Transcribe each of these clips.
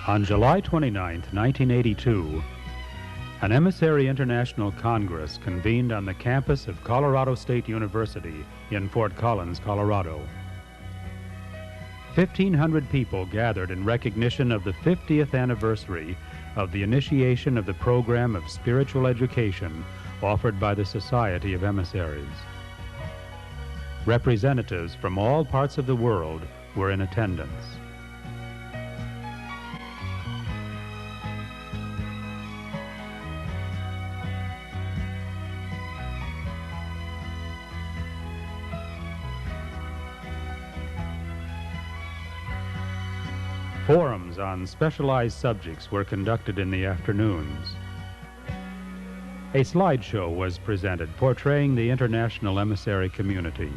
On July 29, 1982, an Emissary International Congress convened on the campus of Colorado State University in Fort Collins, Colorado. 1,500 people gathered in recognition of the 50th anniversary of the initiation of the program of spiritual education offered by the Society of Emissaries. Representatives from all parts of the world were in attendance. Forums on specialized subjects were conducted in the afternoons. A slideshow was presented portraying the international emissary community.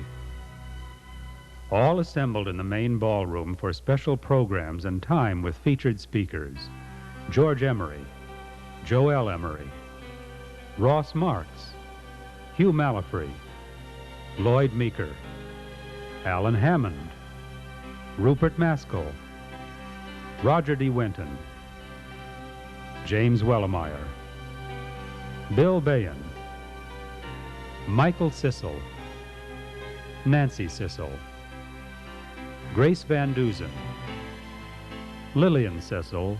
All assembled in the main ballroom for special programs and time with featured speakers: George Emery, Joel Emery, Ross Marks, Hugh Malafree, Lloyd Meeker, Alan Hammond, Rupert Maskell, Roger D. Winton, James Wellemeyer, Bill Bayan, Michael Cecil, Nancy Cecil, Grace Van Dusen, Lillian Cecil,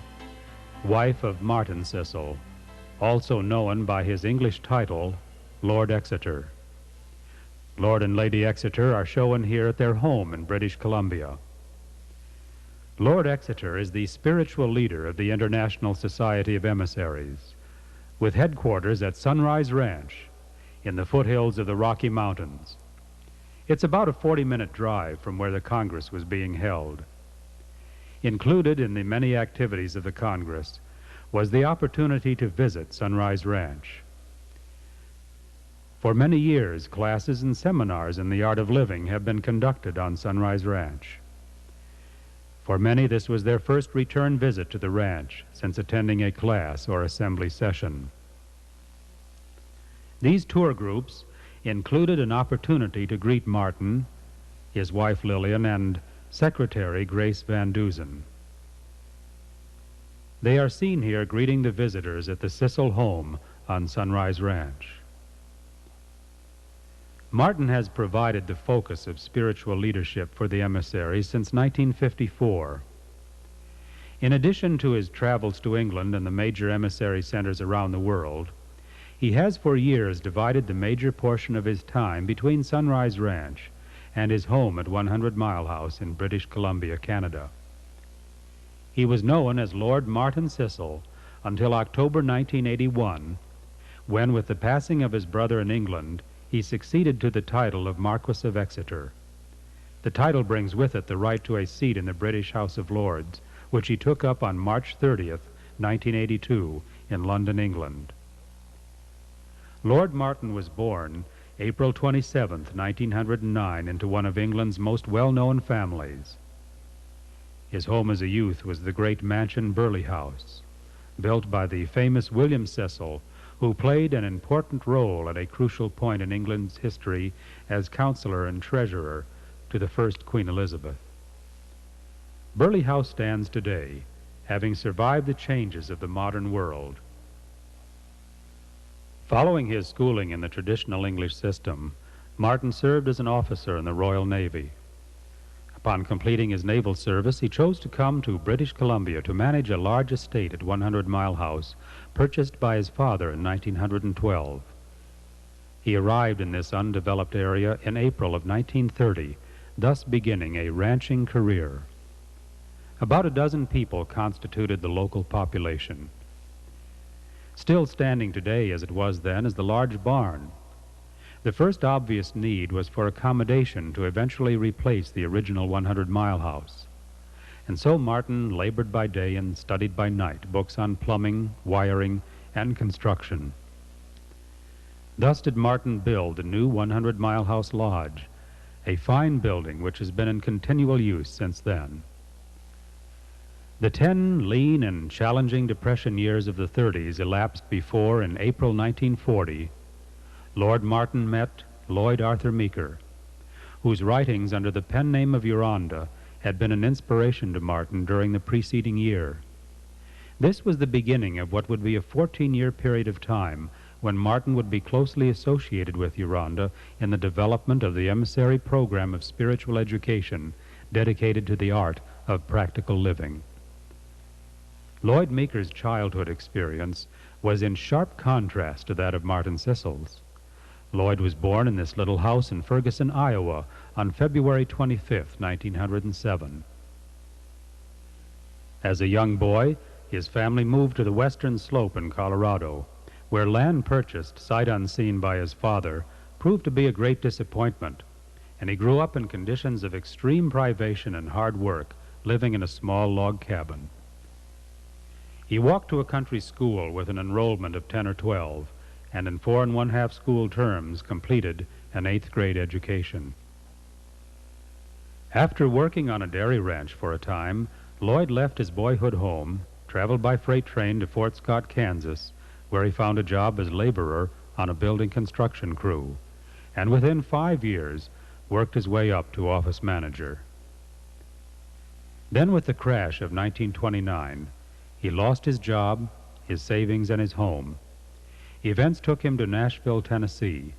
wife of Martin Cecil, also known by his English title, Lord Exeter. Lord and Lady Exeter are shown here at their home in British Columbia. Lord Exeter is the spiritual leader of the International Society of Emissaries, with headquarters at Sunrise Ranch in the foothills of the Rocky Mountains. It's about a 40-minute drive from where the Congress was being held. Included in the many activities of the Congress was the opportunity to visit Sunrise Ranch. For many years, classes and seminars in the art of living have been conducted on Sunrise Ranch. For many, this was their first return visit to the ranch since attending a class or assembly session. These tour groups included an opportunity to greet Martin, his wife Lillian, and Secretary Grace Van Dusen. They are seen here greeting the visitors at the Cecil home on Sunrise Ranch. Martin has provided the focus of spiritual leadership for the emissaries since 1954. In addition to his travels to England and the major emissary centers around the world, he has for years divided the major portion of his time between Sunrise Ranch and his home at 100 Mile House in British Columbia, Canada. He was known as Lord Martin Cecil until October 1981, when, with the passing of his brother in England, he succeeded to the title of Marquess of Exeter. The title brings with it the right to a seat in the British House of Lords, which he took up on March 30th, 1982, in London, England. Lord Martin was born April 27th, 1909, into one of England's most well-known families. His home as a youth was the great mansion Burleigh House, built by the famous William Cecil, who played an important role at a crucial point in England's history as counselor and treasurer to the first Queen Elizabeth. Burleigh House stands today, having survived the changes of the modern world. Following his schooling in the traditional English system, Martin served as an officer in the Royal Navy. Upon completing his naval service, he chose to come to British Columbia to manage a large estate at 100 Mile House, purchased by his father in 1912. He arrived in this undeveloped area in April of 1930, thus beginning a ranching career. About a dozen people constituted the local population. Still standing today as it was then is the large barn. The first obvious need was for accommodation to eventually replace the original 100 Mile House. And so Martin labored by day and studied by night books on plumbing, wiring, and construction. Thus did Martin build the new 100 Mile House Lodge, a fine building which has been in continual use since then. The 10 lean and challenging Depression years of the 30s elapsed before, in April 1940, Lord Martin met Lloyd Arthur Meeker, whose writings under the pen name of Uranda had been an inspiration to Martin during the preceding year. This was the beginning of what would be a 14-year period of time when Martin would be closely associated with Uranda in the development of the emissary program of spiritual education dedicated to the art of practical living. Lloyd Meeker's childhood experience was in sharp contrast to that of Martin Cecil's. Lloyd was born in this little house in Ferguson, Iowa, on February 25, 1907. As a young boy, his family moved to the western slope in Colorado, where land purchased sight unseen by his father proved to be a great disappointment, and he grew up in conditions of extreme privation and hard work, living in a small log cabin. He walked to a country school with an enrollment of 10 or 12, and in 4 1/2 school terms completed an 8th grade education. After working on a dairy ranch for a time, Lloyd left his boyhood home, traveled by freight train to Fort Scott, Kansas, where he found a job as laborer on a building construction crew, and within 5 years worked his way up to office manager. Then, with the crash of 1929, he lost his job, his savings, and his home. Events took him to Nashville, Tennessee,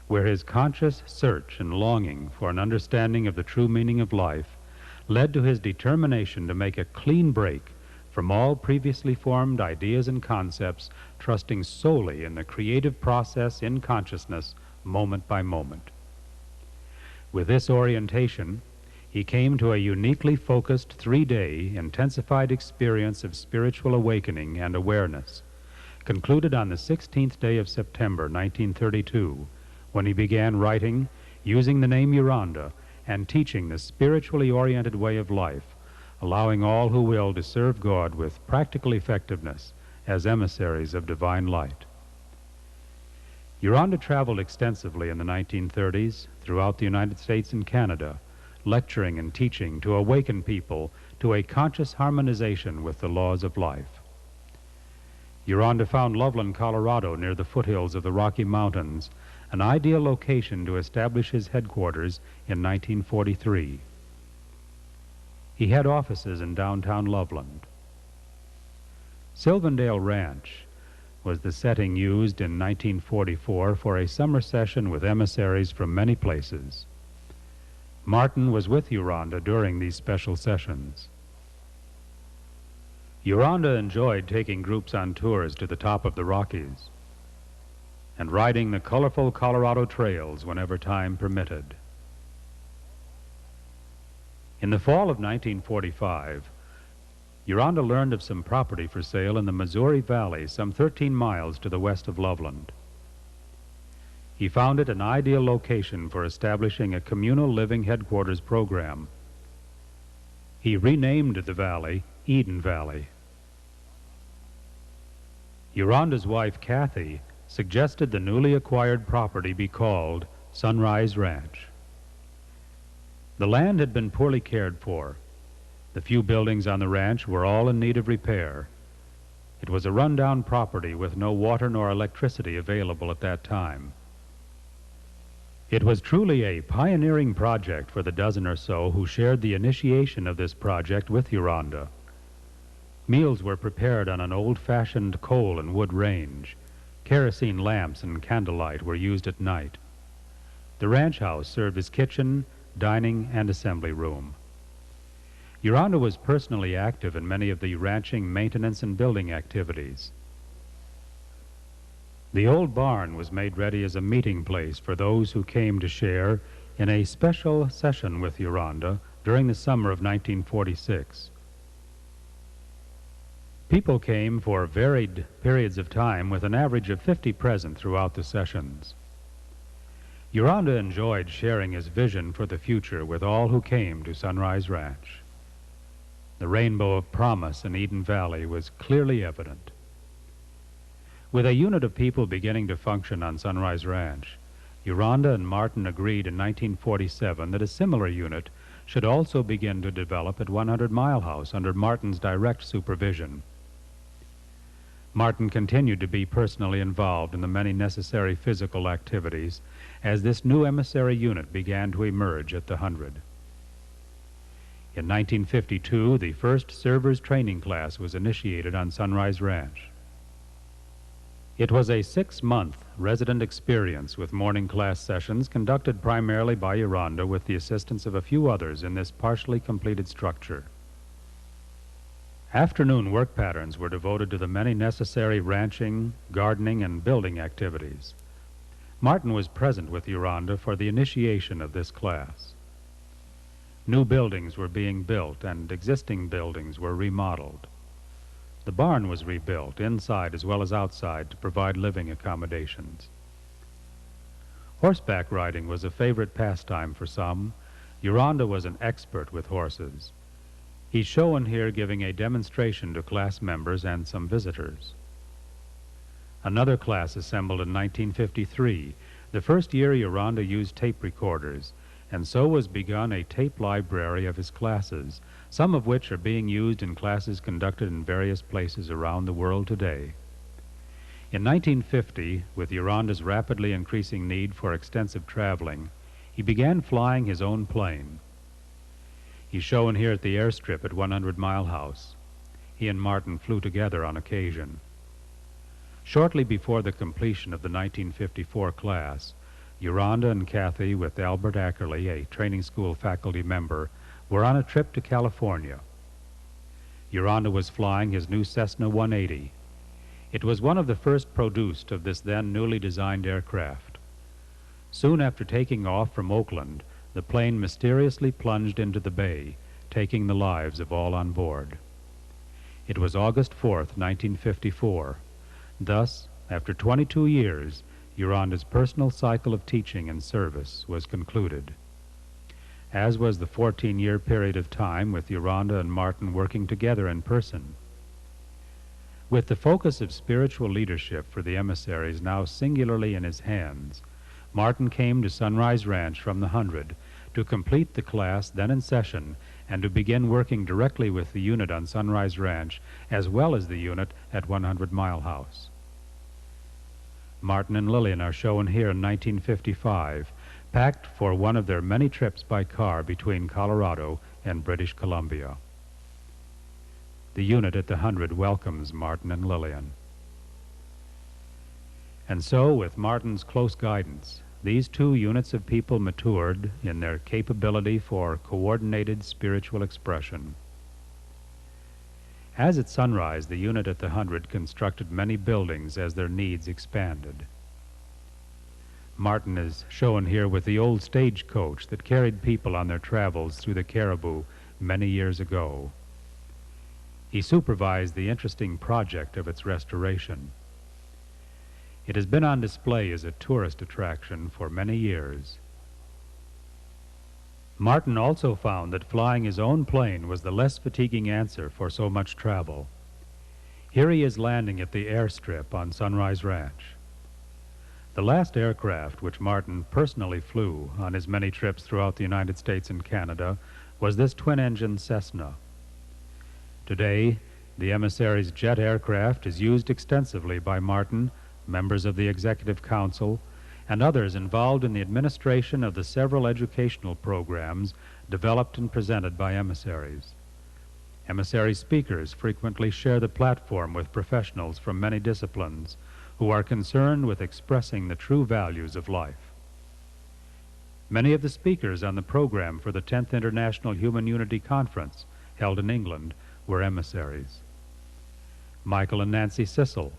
where his conscious search and longing for an understanding of the true meaning of life led to his determination to make a clean break from all previously formed ideas and concepts, trusting solely in the creative process in consciousness, moment by moment. With this orientation, he came to a uniquely focused 3-day intensified experience of spiritual awakening and awareness, concluded on the 16th day of September 1932, when he began writing, using the name Uranda, and teaching the spiritually oriented way of life, allowing all who will to serve God with practical effectiveness as emissaries of divine light. Uranda traveled extensively in the 1930s throughout the United States and Canada, lecturing and teaching to awaken people to a conscious harmonization with the laws of life. Uranda found Loveland, Colorado, near the foothills of the Rocky Mountains, an ideal location to establish his headquarters in 1943. He had offices in downtown Loveland. Sylvandale Ranch was the setting used in 1944 for a summer session with emissaries from many places. Martin was with Uranda during these special sessions. Uranda enjoyed taking groups on tours to the top of the Rockies and riding the colorful Colorado trails whenever time permitted. In the fall of 1945, Uranda learned of some property for sale in the Missouri Valley, some 13 miles to the west of Loveland. He found it an ideal location for establishing a communal living headquarters program. He renamed the valley Eden Valley. Uranda's wife, Kathy, suggested the newly acquired property be called Sunrise Ranch. The land had been poorly cared for. The few buildings on the ranch were all in need of repair. It was a rundown property with no water nor electricity available at that time. It was truly a pioneering project for the dozen or so who shared the initiation of this project with Uranda. Meals were prepared on an old-fashioned coal and wood range. Kerosene lamps and candlelight were used at night. The ranch house served as kitchen, dining, and assembly room. Uranda was personally active in many of the ranching, maintenance, and building activities. The old barn was made ready as a meeting place for those who came to share in a special session with Uranda during the summer of 1946. People came for varied periods of time with an average of 50 present throughout the sessions. Uranda enjoyed sharing his vision for the future with all who came to Sunrise Ranch. The rainbow of promise in Eden Valley was clearly evident. With a unit of people beginning to function on Sunrise Ranch, Uranda and Martin agreed in 1947 that a similar unit should also begin to develop at 100 Mile House under Martin's direct supervision. Martin continued to be personally involved in the many necessary physical activities as this new emissary unit began to emerge at the 100. In 1952, the first servers training class was initiated on Sunrise Ranch. It was a 6-month resident experience with morning class sessions conducted primarily by Uranda with the assistance of a few others in this partially completed structure. Afternoon work patterns were devoted to the many necessary ranching, gardening, and building activities. Martin was present with Uranda for the initiation of this class. New buildings were being built and existing buildings were remodeled. The barn was rebuilt, inside as well as outside, to provide living accommodations. Horseback riding was a favorite pastime for some. Uranda was an expert with horses. He's shown here giving a demonstration to class members and some visitors. Another class assembled in 1953, the first year Uranda used tape recorders, and so was begun a tape library of his classes, some of which are being used in classes conducted in various places around the world today. In 1950, with Uranda's rapidly increasing need for extensive traveling, he began flying his own plane. He's shown here at the airstrip at 100 Mile House. He and Martin flew together on occasion. Shortly before the completion of the 1954 class, Uranda and Kathy, with Albert Ackerley, a training school faculty member, were on a trip to California. Uranda was flying his new Cessna 180. It was one of the first produced of this then newly designed aircraft. Soon after taking off from Oakland, the plane mysteriously plunged into the bay, taking the lives of all on board. It was August 4th, 1954. Thus, after 22 years, Uranda's personal cycle of teaching and service was concluded, as was the 14-year period of time with Uranda and Martin working together in person. With the focus of spiritual leadership for the emissaries now singularly in his hands, Martin came to Sunrise Ranch from the 100 to complete the class then in session and to begin working directly with the unit on Sunrise Ranch as well as the unit at 100 Mile House. Martin and Lillian are shown here in 1955, packed for one of their many trips by car between Colorado and British Columbia. The unit at the 100 welcomes Martin and Lillian. And so, with Martin's close guidance, these two units of people matured in their capability for coordinated spiritual expression. As at Sunrise, the unit at the 100 constructed many buildings as their needs expanded. Martin is shown here with the old stagecoach that carried people on their travels through the Caribou many years ago. He supervised the interesting project of its restoration. It has been on display as a tourist attraction for many years. Martin also found that flying his own plane was the less fatiguing answer for so much travel. Here he is landing at the airstrip on Sunrise Ranch. The last aircraft which Martin personally flew on his many trips throughout the United States and Canada was this twin-engine Cessna. Today, the Emissary's jet aircraft is used extensively by Martin, members of the Executive Council, and others involved in the administration of the several educational programs developed and presented by emissaries. Emissary speakers frequently share the platform with professionals from many disciplines who are concerned with expressing the true values of life. Many of the speakers on the program for the 10th International Human Unity Conference, held in England, were emissaries. Michael and Nancy Cecil,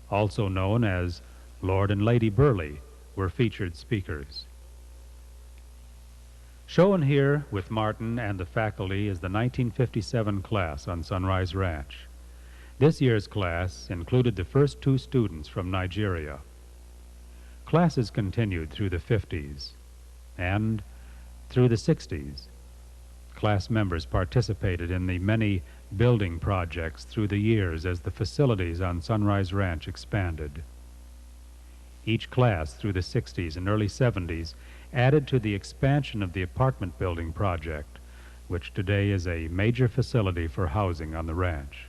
also known as Lord and Lady Burleigh, were featured speakers. Shown here with Martin and the faculty is the 1957 class on Sunrise Ranch. This year's class included the first two students from Nigeria. Classes continued through the 50s and through the 60s. Class members participated in the many building projects through the years as the facilities on Sunrise Ranch expanded. Each class through the 60s and early 70s added to the expansion of the apartment building project, which today is a major facility for housing on the ranch.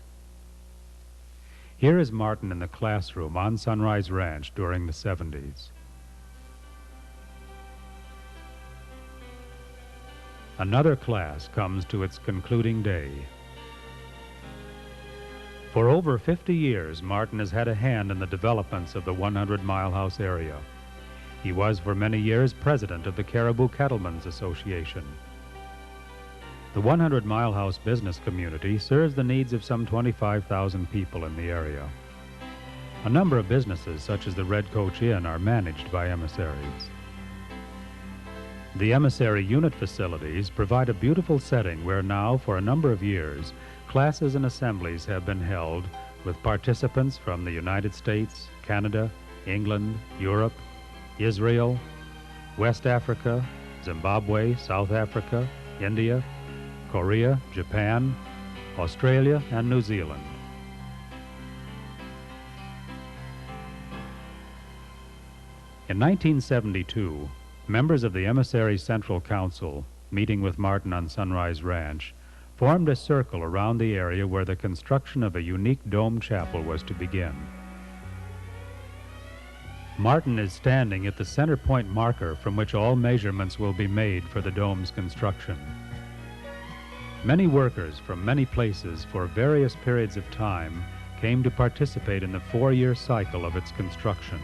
Here is Martin in the classroom on Sunrise Ranch during the 70s. another class comes to its concluding day. For over 50 years, Martin has had a hand in the developments of the 100 Mile House area. He was for many years president of the Caribou Cattlemen's Association. The 100 Mile House business community serves the needs of some 25,000 people in the area. A number of businesses, such as the Red Coach Inn, are managed by emissaries. The emissary unit facilities provide a beautiful setting where now, for a number of years, classes and assemblies have been held with participants from the United States, Canada, England, Europe, Israel, West Africa, Zimbabwe, South Africa, India, Korea, Japan, Australia, and New Zealand. In 1972, members of the Emissary Central Council, meeting with Martin on Sunrise Ranch, formed a circle around the area where the construction of a unique dome chapel was to begin. Martin is standing at the center point marker from which all measurements will be made for the dome's construction. Many workers from many places for various periods of time came to participate in the 4-year cycle of its construction.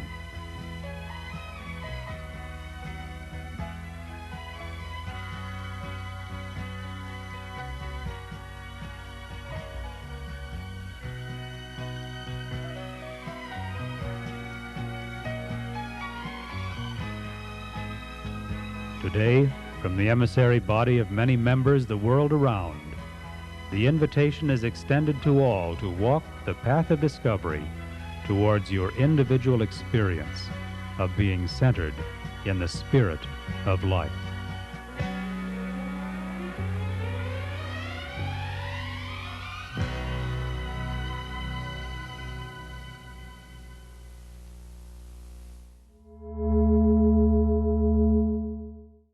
Today, from the emissary body of many members the world around, the invitation is extended to all to walk the path of discovery towards your individual experience of being centered in the spirit of life.